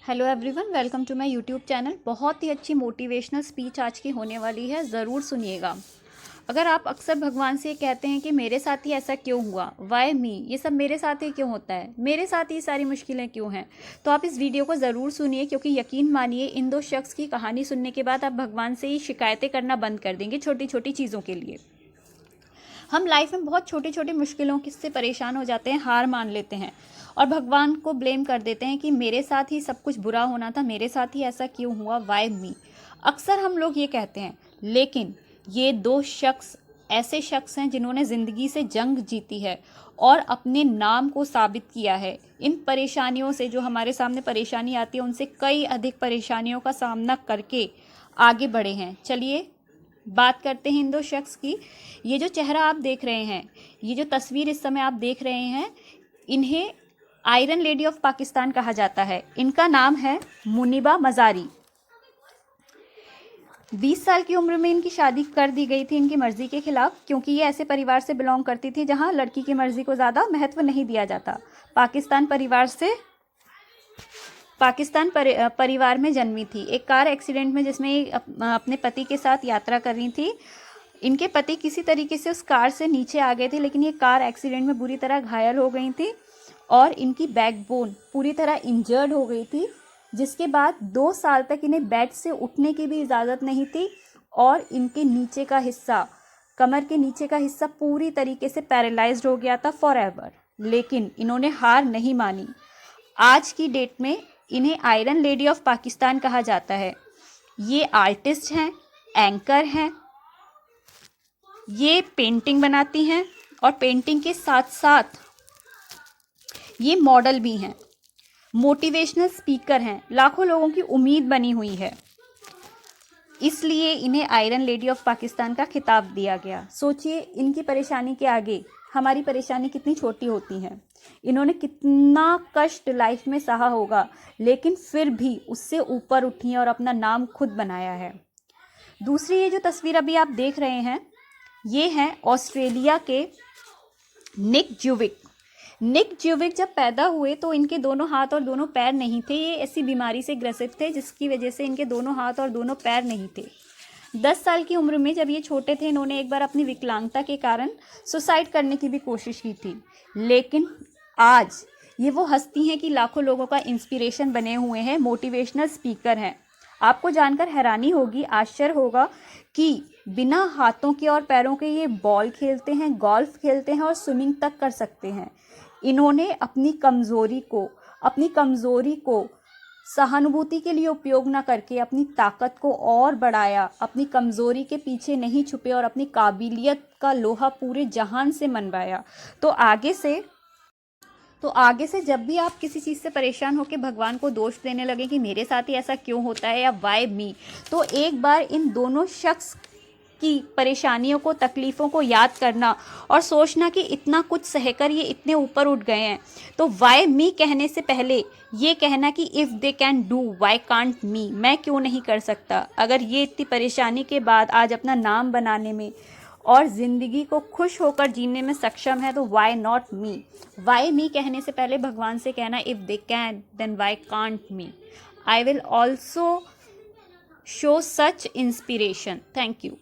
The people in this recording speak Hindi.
Hello everyone, welcome to my YouTube channel. बहुत ही अच्छी मोटिवेशनल स्पीच आज की होने वाली है, ज़रूर सुनिएगा। अगर आप अक्सर भगवान से कहते हैं कि मेरे साथ ही ऐसा क्यों हुआ, वाई मी, ये सब मेरे साथ ही क्यों होता है, मेरे साथ ही सारी मुश्किलें क्यों हैं, तो आप इस वीडियो को ज़रूर सुनिए, क्योंकि यकीन मानिए इन दो शख्स की कहानी सुनने के बाद आप भगवान से ही शिकायतें करना बंद कर देंगे छोटी छोटी चीज़ों के लिए। हम लाइफ में बहुत छोटी छोटी मुश्किलों से परेशान हो जाते हैं, हार मान लेते हैं और भगवान को ब्लेम कर देते हैं कि मेरे साथ ही सब कुछ बुरा होना था, मेरे साथ ही ऐसा क्यों हुआ, वाई मी। अक्सर हम लोग ये कहते हैं, लेकिन ये दो शख्स ऐसे शख्स हैं जिन्होंने ज़िंदगी से जंग जीती है और अपने नाम को साबित किया है। इन परेशानियों से, जो हमारे सामने परेशानी आती है, उनसे कई अधिक परेशानियों का सामना करके आगे बढ़े हैं। चलिए बात करते हैं इन दो शख्स की। ये जो चेहरा आप देख रहे हैं, ये जो तस्वीर इस समय आप देख रहे हैं, इन्हें आयरन लेडी ऑफ पाकिस्तान कहा जाता है। इनका नाम है मुनीबा मज़ारी। 20 साल की उम्र में इनकी शादी कर दी गई थी इनकी मर्जी के खिलाफ, क्योंकि ये ऐसे परिवार से बिलोंग करती थी जहां लड़की की मर्जी को ज़्यादा महत्व नहीं दिया जाता। परिवार में जन्मी थी। एक कार एक्सीडेंट में जिसमें अपने पति के साथ यात्रा कर रही थी। इनके पति किसी तरीके से उस कार से नीचे आ गए थे, लेकिन ये कार एक्सीडेंट में बुरी तरह घायल हो गई थी और इनकी बैकबोन पूरी तरह इंजर्ड हो गई थी, जिसके बाद 2 साल तक इन्हें बेड से उठने की भी इजाज़त नहीं थी और इनके नीचे का हिस्सा, कमर के नीचे का हिस्सा पूरी तरीके से पैरालाइज्ड हो गया था फॉर एवर। लेकिन इन्होंने हार नहीं मानी। आज की डेट में इन्हें आयरन लेडी ऑफ पाकिस्तान कहा जाता है। ये आर्टिस्ट हैं, एंकर हैं, ये पेंटिंग बनाती हैं और पेंटिंग के साथ साथ ये मॉडल भी हैं, मोटिवेशनल स्पीकर हैं, लाखों लोगों की उम्मीद बनी हुई है। इसलिए इन्हें आयरन लेडी ऑफ पाकिस्तान का खिताब दिया गया। सोचिए, इनकी परेशानी के आगे हमारी परेशानी कितनी छोटी होती है। इन्होंने कितना कष्ट लाइफ में सहा होगा, लेकिन फिर भी उससे ऊपर उठी हैं और अपना नाम खुद बनाया है। दूसरी ये जो तस्वीर अभी आप देख रहे हैं, ये हैं ऑस्ट्रेलिया के निक ज्यूविक। निक ज्यूविक जब पैदा हुए तो इनके दोनों हाथ और दोनों पैर नहीं थे। ये ऐसी बीमारी से ग्रसित थे जिसकी वजह से इनके दोनों हाथ और दोनों पैर नहीं थे। 10 साल की उम्र में जब ये छोटे थे, इन्होंने एक बार अपनी विकलांगता के कारण सुसाइड करने की भी कोशिश की थी। लेकिन आज ये वो हस्ती हैं कि लाखों लोगों का इंस्पिरेशन बने हुए हैं, मोटिवेशनल स्पीकर हैं। आपको जानकर हैरानी होगी, आश्चर्य होगा कि बिना हाथों के और पैरों के ये बॉल खेलते हैं, गोल्फ खेलते हैं और स्विमिंग तक कर सकते हैं। इन्होंने अपनी कमज़ोरी को सहानुभूति के लिए उपयोग न करके अपनी ताकत को और बढ़ाया, अपनी कमज़ोरी के पीछे नहीं छुपे और अपनी काबिलियत का लोहा पूरे जहान से मनवाया। तो आगे से जब भी आप किसी चीज़ से परेशान होकर भगवान को दोष देने लगे कि मेरे साथ ही ऐसा क्यों होता है या वाई मी, तो एक बार इन दोनों शख्स की परेशानियों को, तकलीफ़ों को याद करना और सोचना कि इतना कुछ सहकर ये इतने ऊपर उठ गए हैं। तो वाई मी कहने से पहले ये कहना कि if they can do why can't me, मैं क्यों नहीं कर सकता। अगर ये इतनी परेशानी के बाद आज अपना नाम बनाने में और ज़िंदगी को खुश होकर जीने में सक्षम है, तो why not me. Why me कहने से पहले भगवान से कहना, if they can then why can't me. I will also show such inspiration. Thank you.